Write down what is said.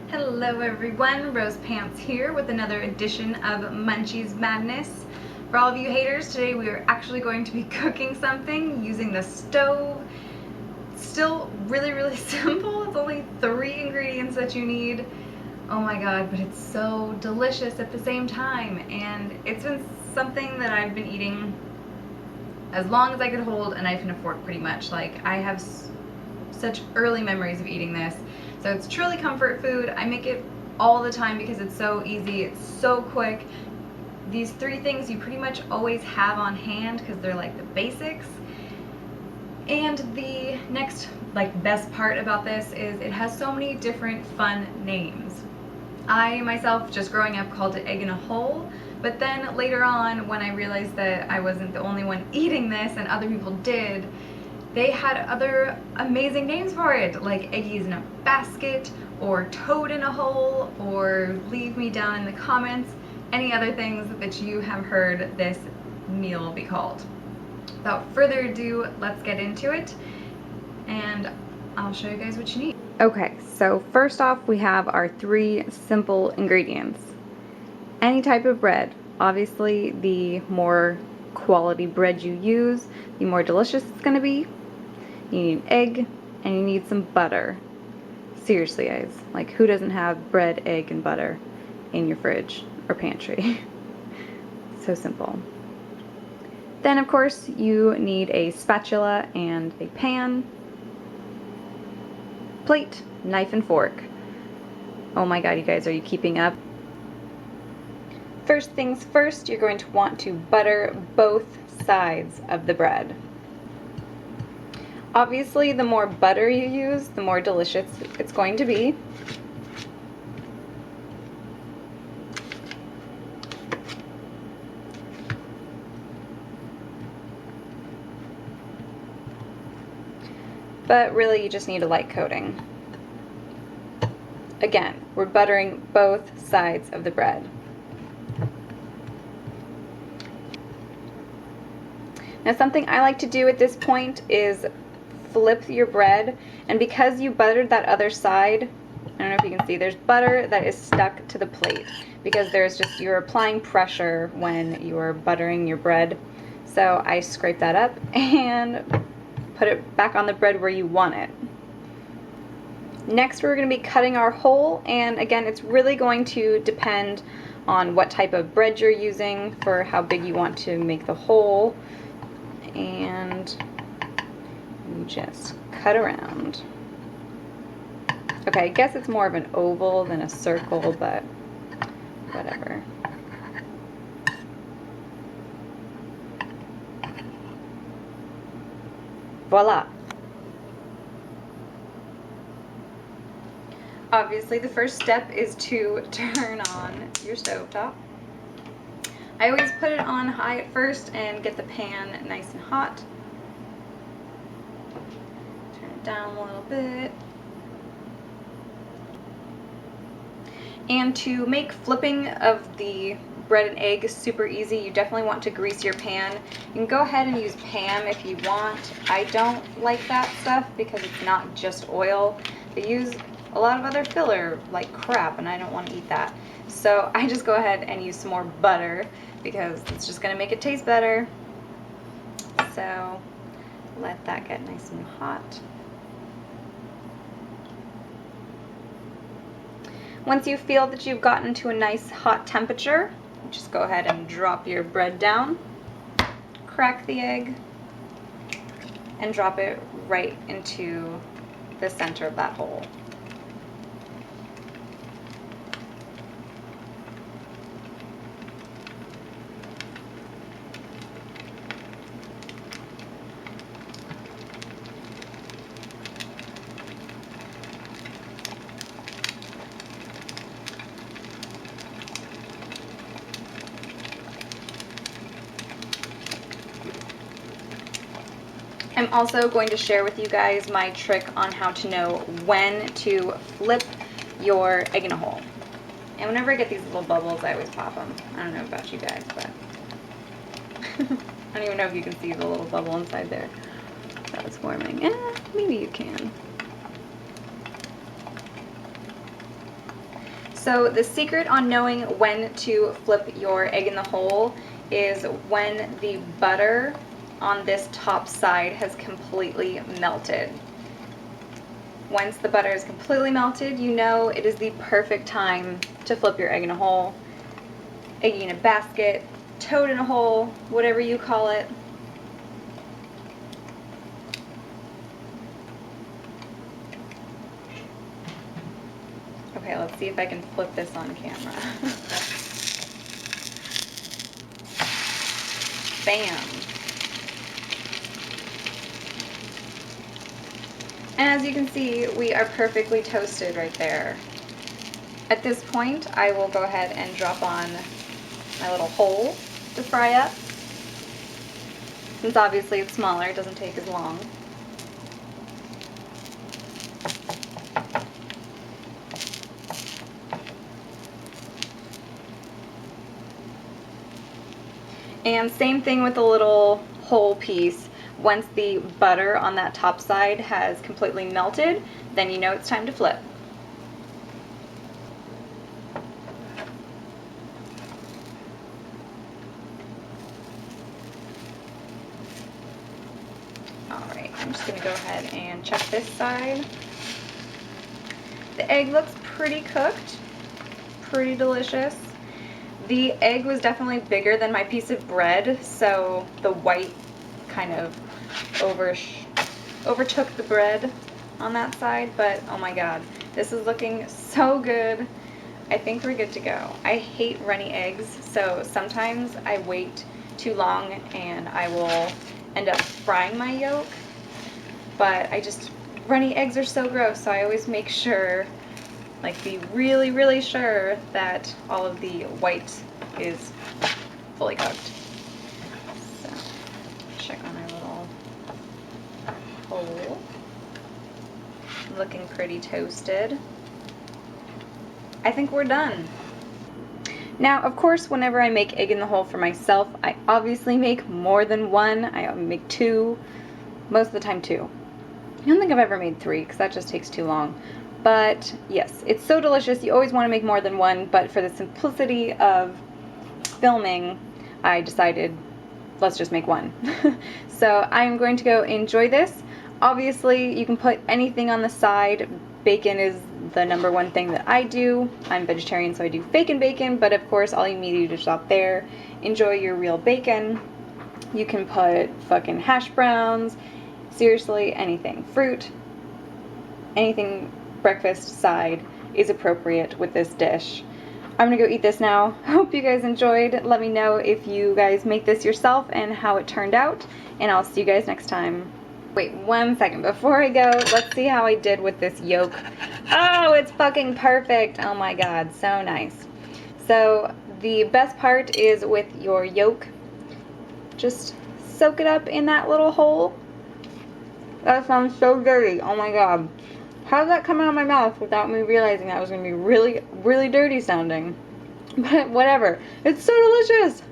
Hello everyone, Rose Pants here with another edition of Munchies Madness. For all of you haters, today we are actually going to be cooking something using the stove. Still really simple. It's only 3 ingredients that you need. Oh my god, but it's so delicious at the same time, and it's been something that I've been eating as long as I could hold a knife and a fork pretty much. Like, I have such early memories of eating this. So it's truly comfort food. I make it all the time because it's so easy, it's so quick. These 3 things you pretty much always have on hand because they're like the basics. And the next best part about this is it has so many different fun names. I myself, just growing up, called it egg in a hole, but then later on when I realized that I wasn't the only one eating this and other people did, they had other amazing names for it, like eggies in a basket, or toad in a hole, or leave me down in the comments any other things that you have heard this meal be called. Without further ado, let's get into it, and I'll show you guys what you need. Okay, so first off we have our 3 simple ingredients. Any type of bread. Obviously, the more quality bread you use, the more delicious it's going to be. You need an egg, and you need some butter. Seriously, guys, like, who doesn't have bread, egg, and butter in your fridge or pantry? So simple. Then, of course, you need a spatula and a pan, plate, knife, and fork. Oh my god, you guys, are you keeping up? First things first, you're going to want to butter both sides of the bread. Obviously, the more butter you use, the more delicious it's going to be. But really, you just need a light coating. Again, we're buttering both sides of the bread. Now, something I like to do at this point is flip your bread, and because you buttered that other side, I don't know if you can see, there's butter that is stuck to the plate because you're applying pressure when you're buttering your bread. So I scrape that up and put it back on the bread where you want it. Next, we're going to be cutting our hole, and again, it's really going to depend on what type of bread you're using for how big you want to make the hole. And you just cut around. Okay, I guess it's more of an oval than a circle, but whatever. Voila! Obviously, the first step is to turn on your stovetop. I always put it on high at first and get the pan nice and hot. Turn it down a little bit. And to make flipping of the bread and egg super easy, you definitely want to grease your pan. You can go ahead and use Pam if you want. I don't like that stuff because it's not just oil. They use a lot of other filler like crap, and I don't want to eat that. So I just go ahead and use some more butter because it's just going to make it taste better. So let that get nice and hot. Once you feel that you've gotten to a nice hot temperature, just go ahead and drop your bread down, crack the egg, and drop it right into the center of that hole. I'm also going to share with you guys my trick on how to know when to flip your egg in a hole. And whenever I get these little bubbles, I always pop them. I don't know about you guys, but I don't even know if you can see the little bubble inside there that was forming. Maybe you can. So the secret on knowing when to flip your egg in the hole is when the butter on this top side has completely melted. Once the butter is completely melted, you know it is the perfect time to flip your egg in a hole, egg in a basket, toad in a hole, whatever you call it. Okay, let's see if I can flip this on camera. Bam. And as you can see, we are perfectly toasted right there. At this point, I will go ahead and drop on my little hole to fry up. Since obviously it's smaller, it doesn't take as long. And same thing with the little hole piece. Once the butter on that top side has completely melted, then you know it's time to flip. Alright, I'm just going to go ahead and check this side. The egg looks pretty cooked, pretty delicious. The egg was definitely bigger than my piece of bread, so the white kind of overtook the bread on that side, but oh my god, this is looking so good. I think we're good to go. I hate runny eggs, so sometimes I wait too long and I will end up frying my yolk, but runny eggs are so gross, so I always make sure, like, be really, really sure that all of the white is fully cooked. So, check on our little hole. Looking pretty toasted. I think we're done. Now, of course, whenever I make egg in the hole for myself, I obviously make more than one. I make two, most of the time two. I don't think I've ever made three, because that just takes too long. But yes, it's so delicious. You always want to make more than one, but for the simplicity of filming, I decided let's just make one. So I'm going to go enjoy this. Obviously, you can put anything on the side. Bacon is the number one thing that I do. I'm vegetarian, so I do fake and bacon, but of course, all you need to do is stop there. Enjoy your real bacon. You can put fucking hash browns, seriously, anything. Fruit, anything breakfast side is appropriate with this dish. I'm gonna go eat this now. Hope you guys enjoyed. Let me know if you guys make this yourself and how it turned out, and I'll see you guys next time. Wait 1 second before I go, let's see how I did with this yolk. Oh, it's fucking perfect. Oh my god, so nice. So the best part is with your yolk, just soak it up in that little hole. That sounds so dirty. Oh my god. How did that come out of my mouth without me realizing that was going to be really, really dirty sounding? But whatever. It's so delicious.